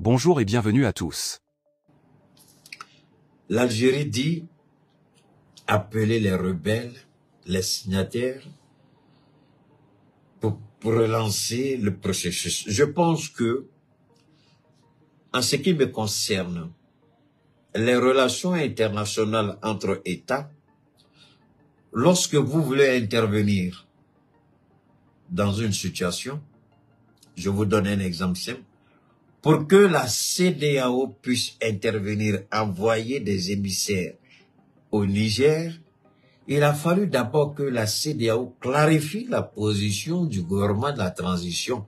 Bonjour et bienvenue à tous. L'Algérie dit appeler les rebelles, les signataires, pour relancer le processus. Je pense que, en ce qui me concerne, les relations internationales entre États, lorsque vous voulez intervenir dans une situation, je vous donne un exemple simple, pour que la CEDEAO puisse intervenir, envoyer des émissaires au Niger, il a fallu d'abord que la CEDEAO clarifie la position du gouvernement de la transition.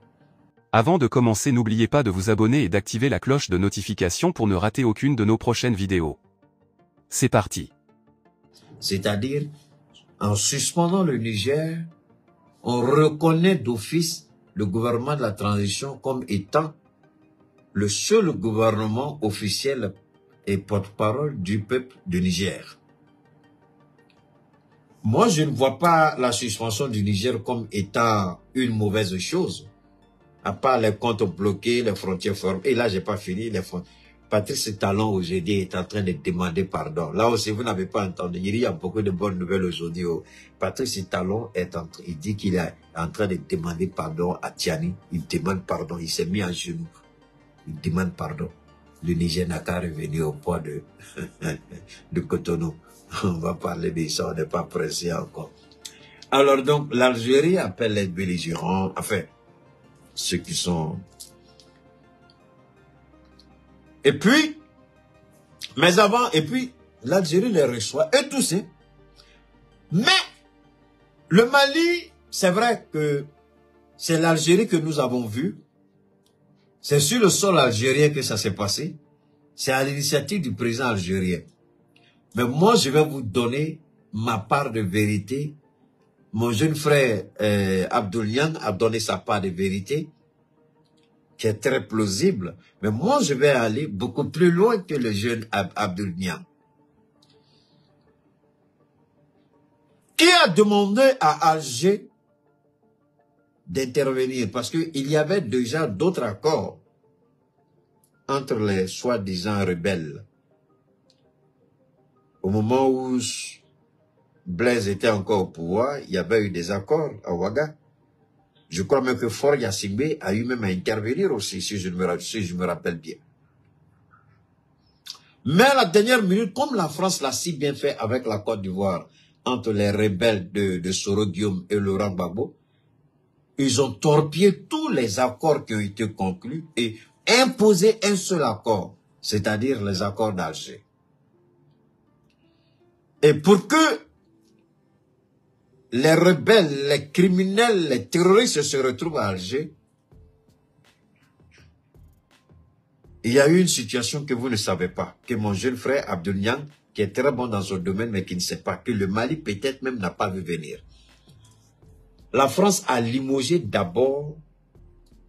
Avant de commencer, n'oubliez pas de vous abonner et d'activer la cloche de notification pour ne rater aucune de nos prochaines vidéos. C'est parti. C'est-à-dire, en suspendant le Niger, on reconnaît d'office le gouvernement de la transition comme étant le seul gouvernement officiel et porte-parole du peuple du Niger. Moi, je ne vois pas la suspension du Niger comme étant une mauvaise chose. À part les comptes bloqués, les frontières fermées. Et là, j'ai pas fini. Patrice Talon aujourd'hui est en train de demander pardon. Là aussi, vous n'avez pas entendu. Il y a beaucoup de bonnes nouvelles aujourd'hui. Patrice Talon il dit qu'il est en train de demander pardon à Tiani. Il demande pardon. Il s'est mis à genoux. Il demande pardon. Le Niger n'a qu'à revenir au port de Cotonou. On va parler de ça, on n'est pas pressé encore. Alors donc, l'Algérie appelle les belligérants, enfin, ceux qui sont... Et puis, mais avant, et puis, l'Algérie les reçoit, et tous, hein. Mais, le Mali, c'est vrai que c'est l'Algérie que nous avons vu. C'est sur le sol algérien que ça s'est passé. C'est à l'initiative du président algérien. Mais moi, je vais vous donner ma part de vérité. Mon jeune frère Abdoul Niang a donné sa part de vérité, qui est très plausible. Mais moi, je vais aller beaucoup plus loin que le jeune Abdoul Niang. Qui a demandé à Alger d'intervenir? Parce qu'il y avait déjà d'autres accords entre les soi-disant rebelles. Au moment où Blaise était encore au pouvoir, il y avait eu des accords à Ouaga. Je crois même que Faure Gnassingbé a eu même à intervenir aussi, si je me rappelle bien. Mais à la dernière minute, comme la France l'a si bien fait avec la Côte d'Ivoire, entre les rebelles de Soro Guillaume et Laurent Gbagbo, ils ont torpillé tous les accords qui ont été conclus et imposé un seul accord, c'est-à-dire les accords d'Alger. Et pour que les rebelles, les criminels, les terroristes se retrouvent à Alger, il y a eu une situation que vous ne savez pas, que mon jeune frère Abdoul Niang, qui est très bon dans son domaine, mais qui ne sait pas, que le Mali peut-être même n'a pas vu venir. La France a limogé d'abord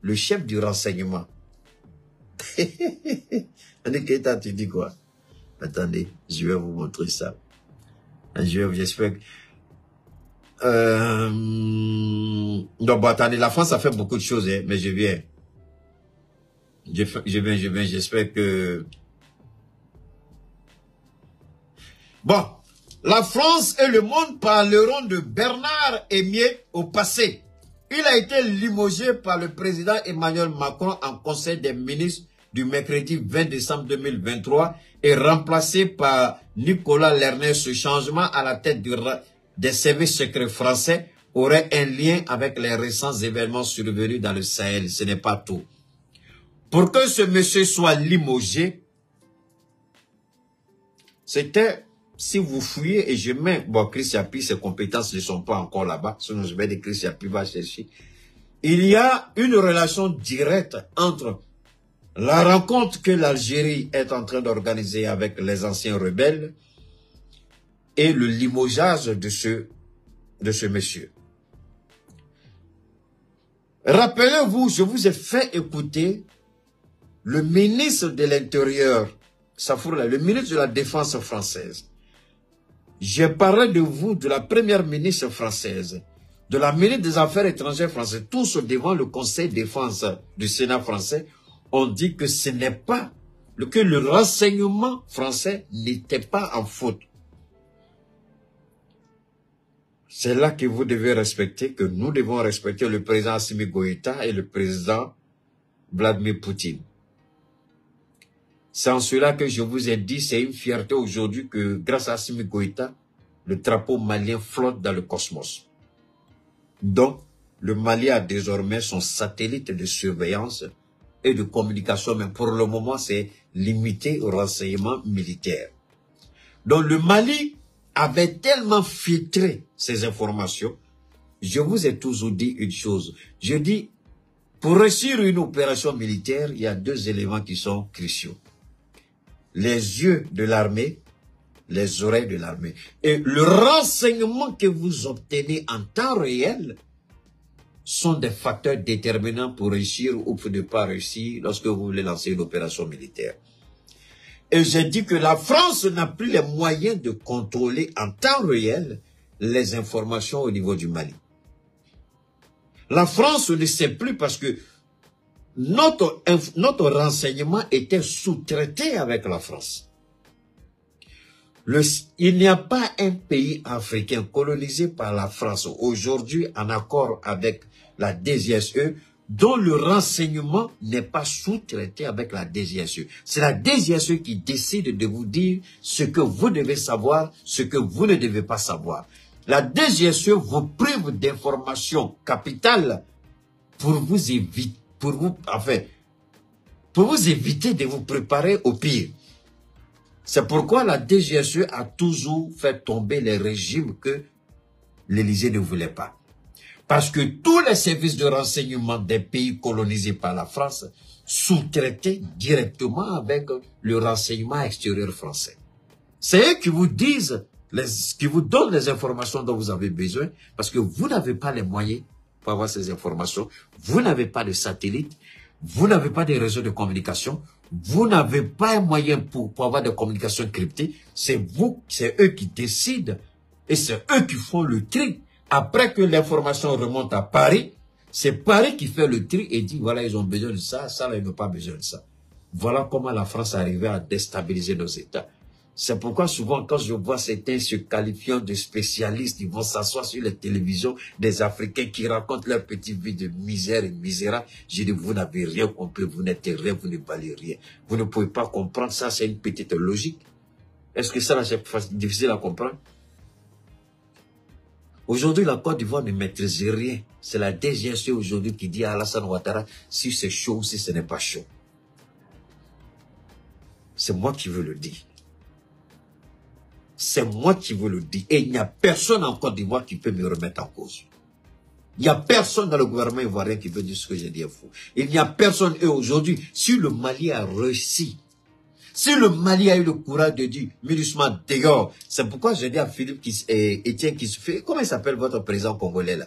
le chef du renseignement. Keita, tu dis quoi? Attendez, je vais vous montrer ça. J'espère que... Non, bon, attendez, la France a fait beaucoup de choses, hein, mais je viens. J'espère que... Bon, la France et le monde parleront de Bernard Aimier au passé. Il a été limogé par le président Emmanuel Macron en Conseil des ministres du mercredi 20 décembre 2023 et remplacé par Nicolas Lerner. Ce changement à la tête des services secrets français aurait un lien avec les récents événements survenus dans le Sahel. Ce n'est pas tout. Pour que ce monsieur soit limogé, c'était, si vous fouillez, et je mets, bon, Chris Yapi, ses compétences ne sont pas encore là-bas, sinon je vais dire Chris Yapi va chercher. Il y a une relation directe entre la rencontre que l'Algérie est en train d'organiser avec les anciens rebelles et le limogeage de ce monsieur. Rappelez-vous, je vous ai fait écouter le ministre de l'Intérieur, Safourla, le ministre de la Défense française. J'ai parlé de vous, de la première ministre française, de la ministre des Affaires étrangères françaises, tous devant le Conseil de défense du Sénat français, on dit que ce n'est pas, que le renseignement français n'était pas en faute. C'est là que vous devez respecter, que nous devons respecter le président Assimi Goïta et le président Vladimir Poutine. C'est en cela que je vous ai dit, c'est une fierté aujourd'hui que grâce à Assimi Goïta, le drapeau malien flotte dans le cosmos. Donc, le Mali a désormais son satellite de surveillance et de communication, mais pour le moment, c'est limité au renseignement militaire. Donc, le Mali avait tellement filtré ces informations. Je vous ai toujours dit une chose. Je dis, pour réussir une opération militaire, il y a deux éléments qui sont cruciaux. Les yeux de l'armée, les oreilles de l'armée. Et le renseignement que vous obtenez en temps réel sont des facteurs déterminants pour réussir ou pour ne pas réussir lorsque vous voulez lancer une opération militaire. Et j'ai dit que la France n'a plus les moyens de contrôler en temps réel les informations au niveau du Mali. La France ne sait plus parce que notre renseignement était sous-traité avec la France. Il n'y a pas un pays africain colonisé par la France aujourd'hui en accord avec la DGSE dont le renseignement n'est pas sous-traité avec la DGSE. C'est la DGSE qui décide de vous dire ce que vous devez savoir, ce que vous ne devez pas savoir. La DGSE vous prive d'informations capitales pour vous éviter, pour vous éviter de vous préparer au pire. C'est pourquoi la DGSE a toujours fait tomber les régimes que l'Élysée ne voulait pas. Parce que tous les services de renseignement des pays colonisés par la France sous-traitaient directement avec le renseignement extérieur français. C'est eux qui vous disent, qui vous donnent les informations dont vous avez besoin, parce que vous n'avez pas les moyens pour avoir ces informations, vous n'avez pas de satellite, vous n'avez pas de réseaux de communication, vous n'avez pas un moyen pour avoir des communications cryptées, c'est eux qui décident et c'est eux qui font le tri. Après que l'information remonte à Paris, c'est Paris qui fait le tri et dit voilà, ils ont besoin de ça, ça là, ils n'ont pas besoin de ça. Voilà comment la France arrivait à déstabiliser nos États. C'est pourquoi souvent quand je vois certains se qualifiant de spécialistes, ils vont s'asseoir sur les télévisions des Africains qui racontent leur petite vie de misère et misérable. Je dis vous n'avez rien compris, vous n'êtes rien, vous ne valez rien. Vous ne pouvez pas comprendre ça, c'est une petite logique. Est-ce que ça là c'est difficile à comprendre? Aujourd'hui, la Côte d'Ivoire ne maîtrise rien. C'est la DGSE aujourd'hui qui dit à Alassane Ouattara si c'est chaud ou si ce n'est pas chaud. C'est moi qui veux le dire. C'est moi qui veux le dire. Et il n'y a personne en Côte d'Ivoire qui peut me remettre en cause. Il n'y a personne dans le gouvernement ivoirien qui peut dire ce que j'ai dit est faux. Il n'y a personne. Et aujourd'hui, si le Mali a réussi, si le Mali a eu le courage de dire, MINUSMA dehors, c'est pourquoi je dis à Philippe Etienne qui se fait, comment il s'appelle votre président congolais là?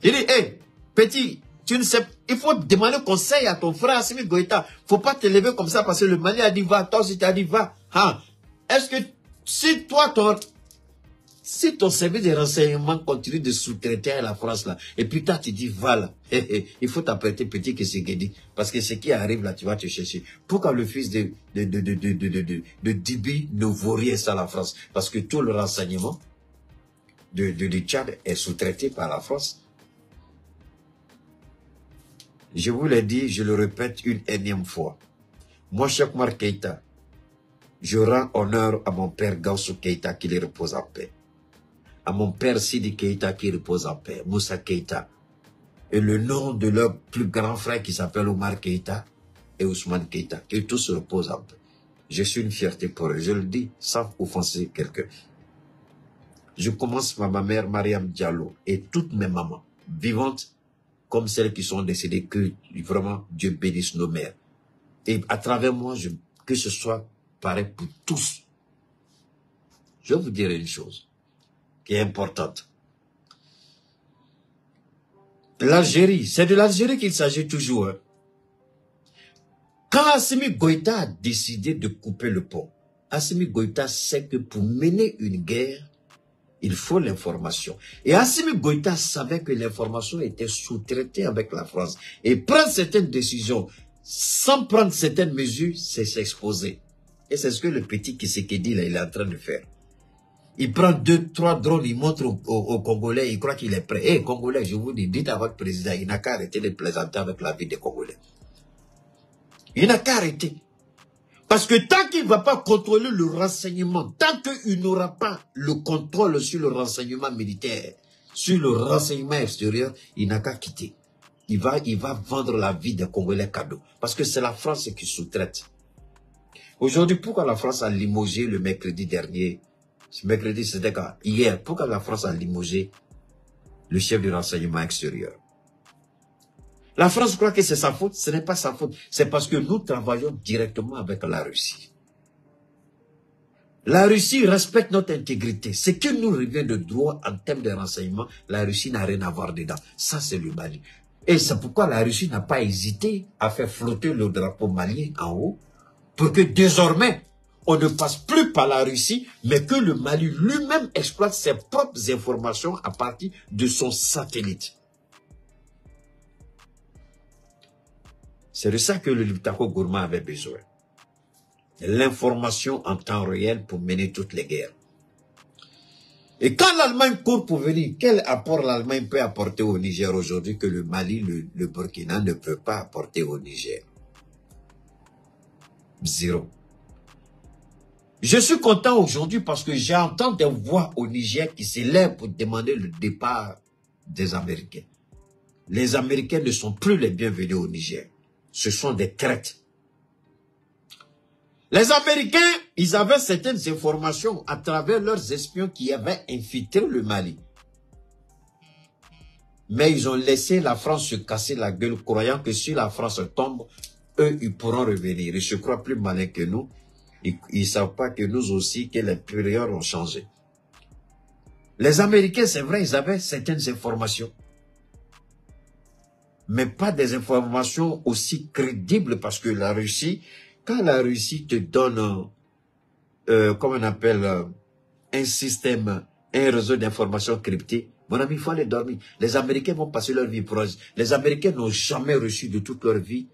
Il dit, hé, petit, tu ne sais, il faut demander conseil à ton frère Assimi Goïta. Faut pas te lever comme ça parce que le Mali a dit va, toi aussi tu as dit va. Hein? Est-ce que, si ton service de renseignement continue de sous-traiter à la France là, et puis toi tu dis va là, il faut t'apprêter petit que c'est Guédi, parce que ce qui arrive là, tu vas te chercher. Pourquoi le fils de Dibi ne vaut rien ça à la France? Parce que tout le renseignement de Tchad est sous-traité par la France. Je vous l'ai dit, je le répète une énième fois. Moi, Cheikh Oumar Keïta, je rends honneur à mon père Gaussou Keïta qui les repose en paix. À mon père Sidi Keïta qui repose en paix, Moussa Keïta. Et le nom de leur plus grand frère qui s'appelle Oumar Keïta et Ousmane Keïta, qui tous reposent en paix. Je suis une fierté pour eux, je le dis sans offenser quelqu'un. Je commence par ma mère Mariam Diallo et toutes mes mamans, vivantes comme celles qui sont décédées, que vraiment Dieu bénisse nos mères. Et à travers moi, que ce soit pareil pour tous. Je vais vous dire une chose qui est importante. L'Algérie, c'est de l'Algérie qu'il s'agit toujours. Hein. Quand Assimi Goïta a décidé de couper le pont, Assimi Goïta sait que pour mener une guerre, il faut l'information. Et Assimi Goïta savait que l'information était sous-traitée avec la France. Et prendre certaines décisions, sans prendre certaines mesures, c'est s'exposer. Et c'est ce que le petit Tshisekedi, là, il est en train de faire. Il prend 2, 3 drones, il montre aux Congolais, il croit qu'il est prêt. Eh, Congolais, je vous dis, dites à votre président, il n'a qu'à arrêter de plaisanter avec la vie des Congolais. Il n'a qu'à arrêter. Parce que tant qu'il ne va pas contrôler le renseignement, tant qu'il n'aura pas le contrôle sur le renseignement militaire, sur le renseignement extérieur, il n'a qu'à quitter. Il va vendre la vie des Congolais cadeau. Parce que c'est la France qui sous-traite. Aujourd'hui, pourquoi la France a limogé le mercredi dernier? Ce mercredi, c'était quand? Hier. Pourquoi la France a limogé le chef du renseignement extérieur? La France croit que c'est sa faute. Ce n'est pas sa faute. C'est parce que nous travaillons directement avec la Russie. La Russie respecte notre intégrité. Ce qui nous revient de droit en termes de renseignement, la Russie n'a rien à voir dedans. Ça, c'est le Mali. Et c'est pourquoi la Russie n'a pas hésité à faire flotter le drapeau malien en haut, pour que désormais, on ne passe plus par la Russie, mais que le Mali lui-même exploite ses propres informations à partir de son satellite. C'est de ça que le Liptako Gourma avait besoin. L'information en temps réel pour mener toutes les guerres. Et quand l'Allemagne court pour venir, quel apport l'Allemagne peut apporter au Niger aujourd'hui que le Mali, le Burkina ne peut pas apporter au Niger? Zéro. Je suis content aujourd'hui parce que j'entends des voix au Niger qui s'élèvent pour demander le départ des Américains. Les Américains ne sont plus les bienvenus au Niger. Ce sont des traites. Les Américains, ils avaient certaines informations à travers leurs espions qui avaient infiltré le Mali. Mais ils ont laissé la France se casser la gueule, croyant que si la France tombe, eux, ils pourront revenir. Ils se croient plus malins que nous. Ils ne savent pas que nous aussi, que les périores ont changé. Les Américains, c'est vrai, ils avaient certaines informations. Mais pas des informations aussi crédibles parce que la Russie, quand la Russie te donne, comment on appelle, un système, un réseau d'informations cryptées, mon ami, il faut aller dormir. Les Américains vont passer leur vie proche. Les Américains n'ont jamais reçu de toute leur vie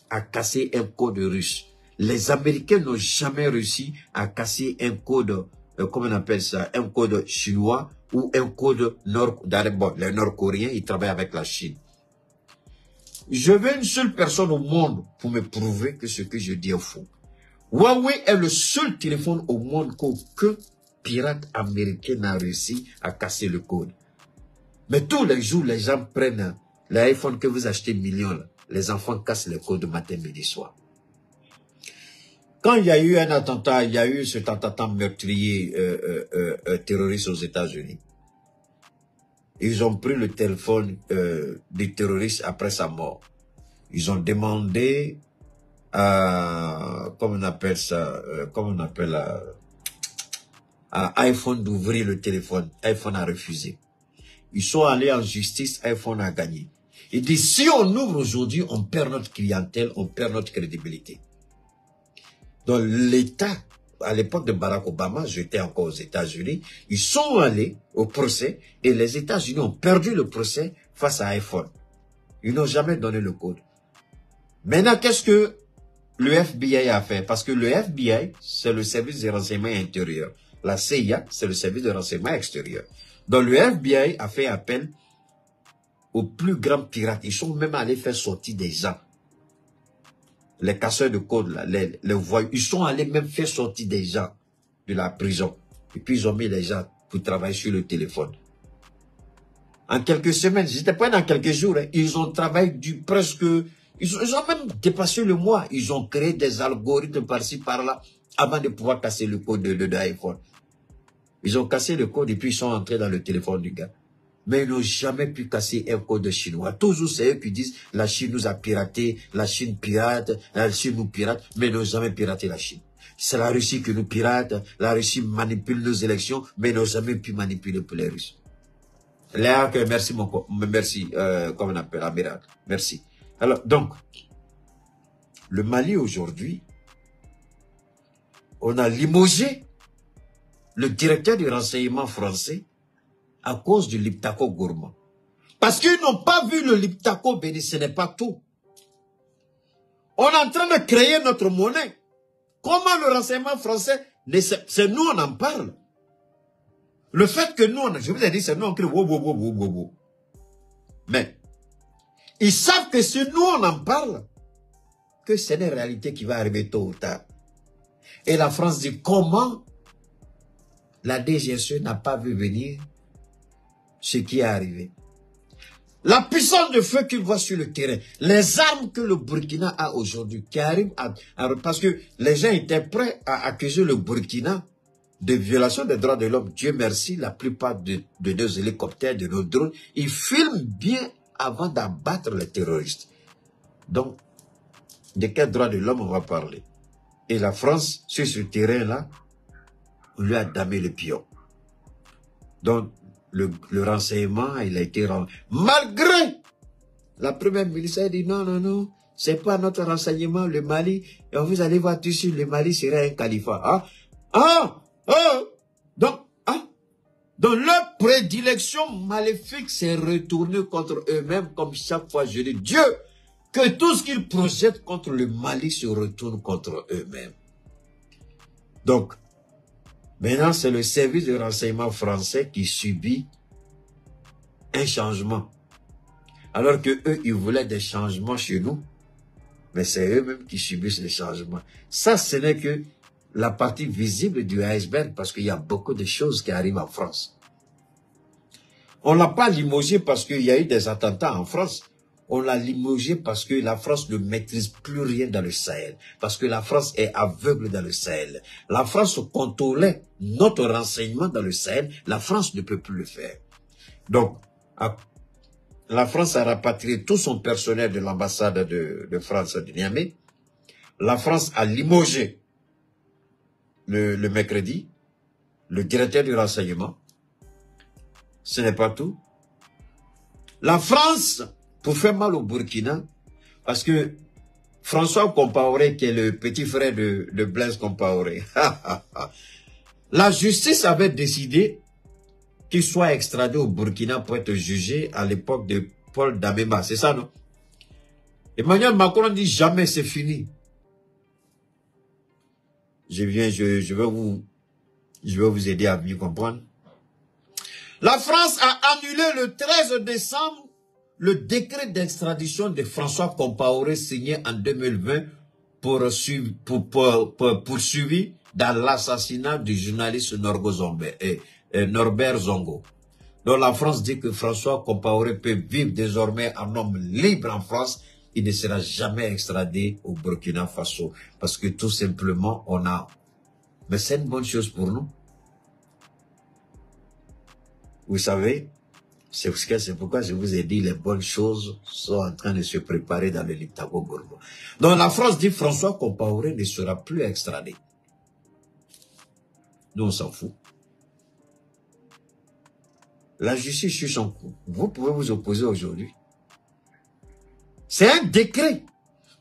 à casser un code russe. Les Américains n'ont jamais réussi à casser un code, comment on appelle ça, un code chinois ou un code bon, les Nord-Coréens, ils travaillent avec la Chine. Je veux une seule personne au monde pour me prouver que ce que je dis est faux. Huawei est le seul téléphone au monde qu'aucun pirate américain n'a réussi à casser le code. Mais tous les jours, les gens prennent l'iPhone que vous achetez millions. Là. Les enfants cassent le code matin, midi, soir. Quand il y a eu un attentat, il y a eu cet attentat meurtrier terroriste aux États-Unis. Ils ont pris le téléphone des terroristes après sa mort. Ils ont demandé à, comment on appelle ça, à iPhone d'ouvrir le téléphone. iPhone a refusé. Ils sont allés en justice, iPhone a gagné. Il dit, si on ouvre aujourd'hui, on perd notre clientèle, on perd notre crédibilité. Donc l'État, à l'époque de Barack Obama, j'étais encore aux États-Unis, ils sont allés au procès et les États-Unis ont perdu le procès face à iPhone. Ils n'ont jamais donné le code. Maintenant, qu'est-ce que le FBI a fait? Parce que le FBI, c'est le service de renseignement intérieur. La CIA, c'est le service de renseignement extérieur. Donc le FBI a fait appel aux plus grands pirates. Ils sont même allés faire sortir des gens. Les casseurs de code, là, les voyous, ils sont allés même faire sortir des gens de la prison. Et puis ils ont mis les gens pour travailler sur le téléphone. En quelques semaines, j'étais pas dans quelques jours, hein, ils ont travaillé presque, ils ont même dépassé le mois. Ils ont créé des algorithmes par-ci, par-là, avant de pouvoir casser le code de l'iPhone. Ils ont cassé le code et puis ils sont entrés dans le téléphone du gars. Mais ils n'ont jamais pu casser un code chinois. Toujours c'est eux qui disent la Chine nous a piraté, la Chine pirate, la Chine nous pirate, mais ils n'ont jamais piraté la Chine. C'est la Russie qui nous pirate, la Russie manipule nos élections, mais ils n'ont jamais pu manipuler pour les Russes. Léa, merci merci, comment on appelle, amiral, merci. Alors, donc, le Mali aujourd'hui, on a limogé le directeur du renseignement français à cause du Liptako Gourma. Parce qu'ils n'ont pas vu le Liptako béni, ce n'est pas tout. On est en train de créer notre monnaie. Comment le renseignement français, c'est nous on en parle. Le fait que nous, je vous ai dit, c'est nous on crie wow, wow, wow, wow, wow, wow. Mais, ils savent que si nous on en parle, que c'est une réalité qui va arriver tôt ou tard. Et la France dit comment la DGSE n'a pas vu venir ce qui est arrivé. La puissance de feu qu'il voit sur le terrain, les armes que le Burkina a aujourd'hui, qui arrivent parce que les gens étaient prêts à accuser le Burkina de violation des droits de l'homme. Dieu merci, la plupart de nos hélicoptères, de nos drones, ils filment bien avant d'abattre les terroristes. Donc, de quel droit de l'homme on va parler? Et la France, sur ce terrain-là, on lui a damé le pion. Donc, le renseignement, il a été rendu. Malgré la première ministre, elle dit non, non, non, c'est pas notre renseignement, le Mali. Et vous allez voir tout de suite, le Mali serait un califat. Ah, ah, ah. Donc leur prédilection maléfique s'est retournée contre eux-mêmes, comme chaque fois je dis, Dieu, que tout ce qu'ils projettent contre le Mali se retourne contre eux-mêmes. Donc, maintenant, c'est le service de renseignement français qui subit un changement. Alors que eux, ils voulaient des changements chez nous. Mais c'est eux-mêmes qui subissent les changements. Ça, ce n'est que la partie visible du iceberg, parce qu'il y a beaucoup de choses qui arrivent en France. On l'a pas limogé parce qu'il y a eu des attentats en France. On l'a limogé parce que la France ne maîtrise plus rien dans le Sahel. Parce que la France est aveugle dans le Sahel. La France contrôlait notre renseignement dans le Sahel. La France ne peut plus le faire. Donc, la France a rapatrié tout son personnel de l'ambassade de France de Niamey. La France a limogé le mercredi le directeur du renseignement. Ce n'est pas tout. La France, pour faire mal au Burkina, parce que François Compaoré, qui est le petit frère de Blaise Compaoré, la justice avait décidé qu'il soit extradé au Burkina pour être jugé à l'époque de Paul Dameba. C'est ça, non? Emmanuel Macron dit jamais c'est fini. Je vais vous aider à mieux comprendre. La France a annulé le 13 décembre le décret d'extradition de François Compaoré signé en 2020 poursuivi dans l'assassinat du journaliste Norbert Zongo. Donc la France dit que François Compaoré peut vivre désormais un homme libre en France. Il ne sera jamais extradé au Burkina Faso. Parce que tout simplement, on a... Mais c'est une bonne chose pour nous. Vous savez, c'est pourquoi je vous ai dit les bonnes choses sont en train de se préparer dans le Liptako-Gourma. Donc la France dit François Compaoré ne sera plus extradé. Nous, on s'en fout. La justice sur son coup. Vous pouvez vous opposer aujourd'hui. C'est un décret.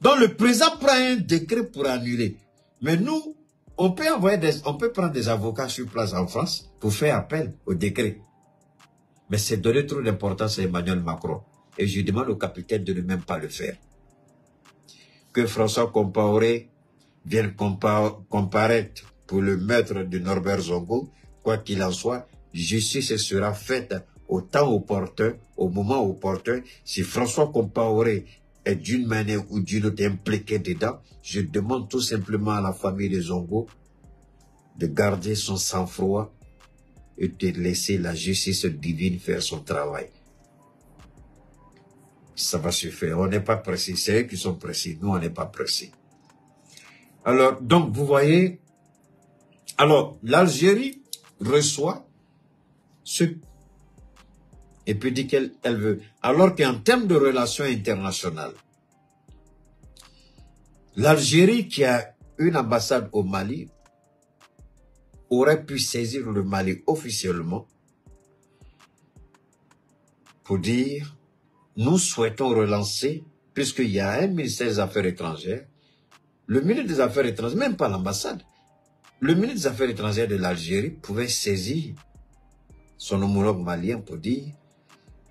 Donc le président prend un décret pour annuler. Mais nous, on peut prendre des avocats sur place en France pour faire appel au décret. Mais c'est donner trop d'importance à Emmanuel Macron. Et je demande au capitaine de ne même pas le faire. Que François Compaoré vienne comparaître pour le meurtre de Norbert Zongo. Quoi qu'il en soit, justice sera faite au temps opportun, au moment opportun. Si François Compaoré est d'une manière ou d'une autre impliqué dedans, je demande tout simplement à la famille de Zongo de garder son sang-froid et de laisser la justice divine faire son travail. Ça va se faire. On n'est pas pressé. C'est eux qui sont pressés. Nous, on n'est pas pressés. Alors, donc, vous voyez, alors, l'Algérie reçoit ce... et puis dit qu'elle veut. Alors qu'en termes de relations internationales, l'Algérie, qui a une ambassade au Mali, aurait pu saisir le Mali officiellement pour dire, nous souhaitons relancer, puisqu'il y a un ministère des Affaires étrangères, le ministre des Affaires étrangères, même pas l'ambassade, le ministre des Affaires étrangères de l'Algérie pouvait saisir son homologue malien pour dire,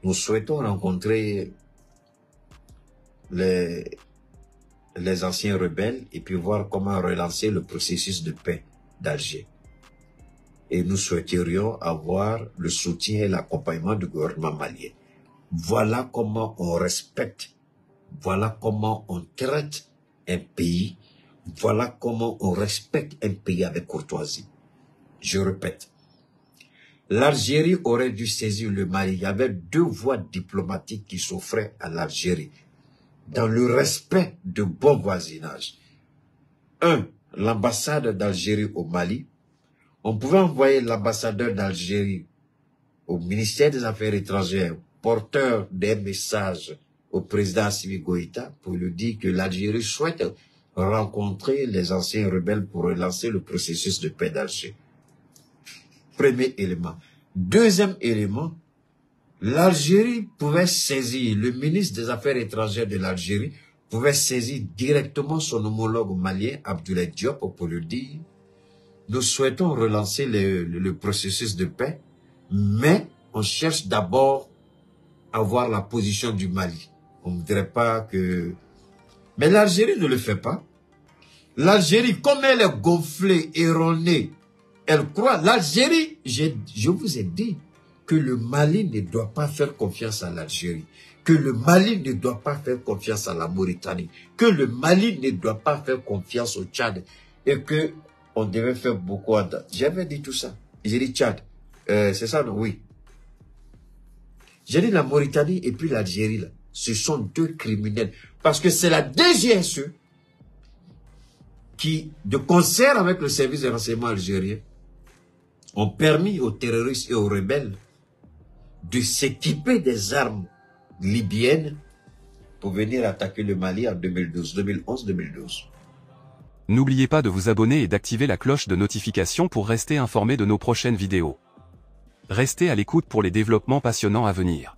nous souhaitons rencontrer les les anciens rebelles et puis voir comment relancer le processus de paix d'Alger. Et nous souhaiterions avoir le soutien et l'accompagnement du gouvernement malien. Voilà comment on respecte, voilà comment on traite un pays, voilà comment on respecte un pays avec courtoisie. Je répète, l'Algérie aurait dû saisir le Mali. Il y avait deux voies diplomatiques qui s'offraient à l'Algérie, dans le respect de bon voisinage. Un, l'ambassade d'Algérie au Mali. On pouvait envoyer l'ambassadeur d'Algérie au ministère des Affaires étrangères, porteur des messages au président Assimi Goïta, pour lui dire que l'Algérie souhaite rencontrer les anciens rebelles pour relancer le processus de paix d'Alger. Premier élément. Deuxième élément, l'Algérie pouvait saisir, le ministre des Affaires étrangères de l'Algérie pouvait saisir directement son homologue malien, Abdoulaye Diop, pour lui dire: nous souhaitons relancer le processus de paix, mais on cherche d'abord à voir la position du Mali. On ne dirait pas que... Mais l'Algérie ne le fait pas. L'Algérie, comme elle est gonflée, erronée, elle croit... L'Algérie, je vous ai dit que le Mali ne doit pas faire confiance à l'Algérie, que le Mali ne doit pas faire confiance à la Mauritanie, que le Mali ne doit pas faire confiance au Tchad, et que on devait faire beaucoup. J'avais dit tout ça. J'ai dit Tchad. C'est ça, non? Oui. J'ai dit la Mauritanie et puis l'Algérie, là. Ce sont deux criminels. Parce que c'est la DGSE qui, de concert avec le service de renseignement algérien, ont permis aux terroristes et aux rebelles de s'équiper des armes libyennes pour venir attaquer le Mali en 2011-2012. N'oubliez pas de vous abonner et d'activer la cloche de notification pour rester informé de nos prochaines vidéos. Restez à l'écoute pour les développements passionnants à venir.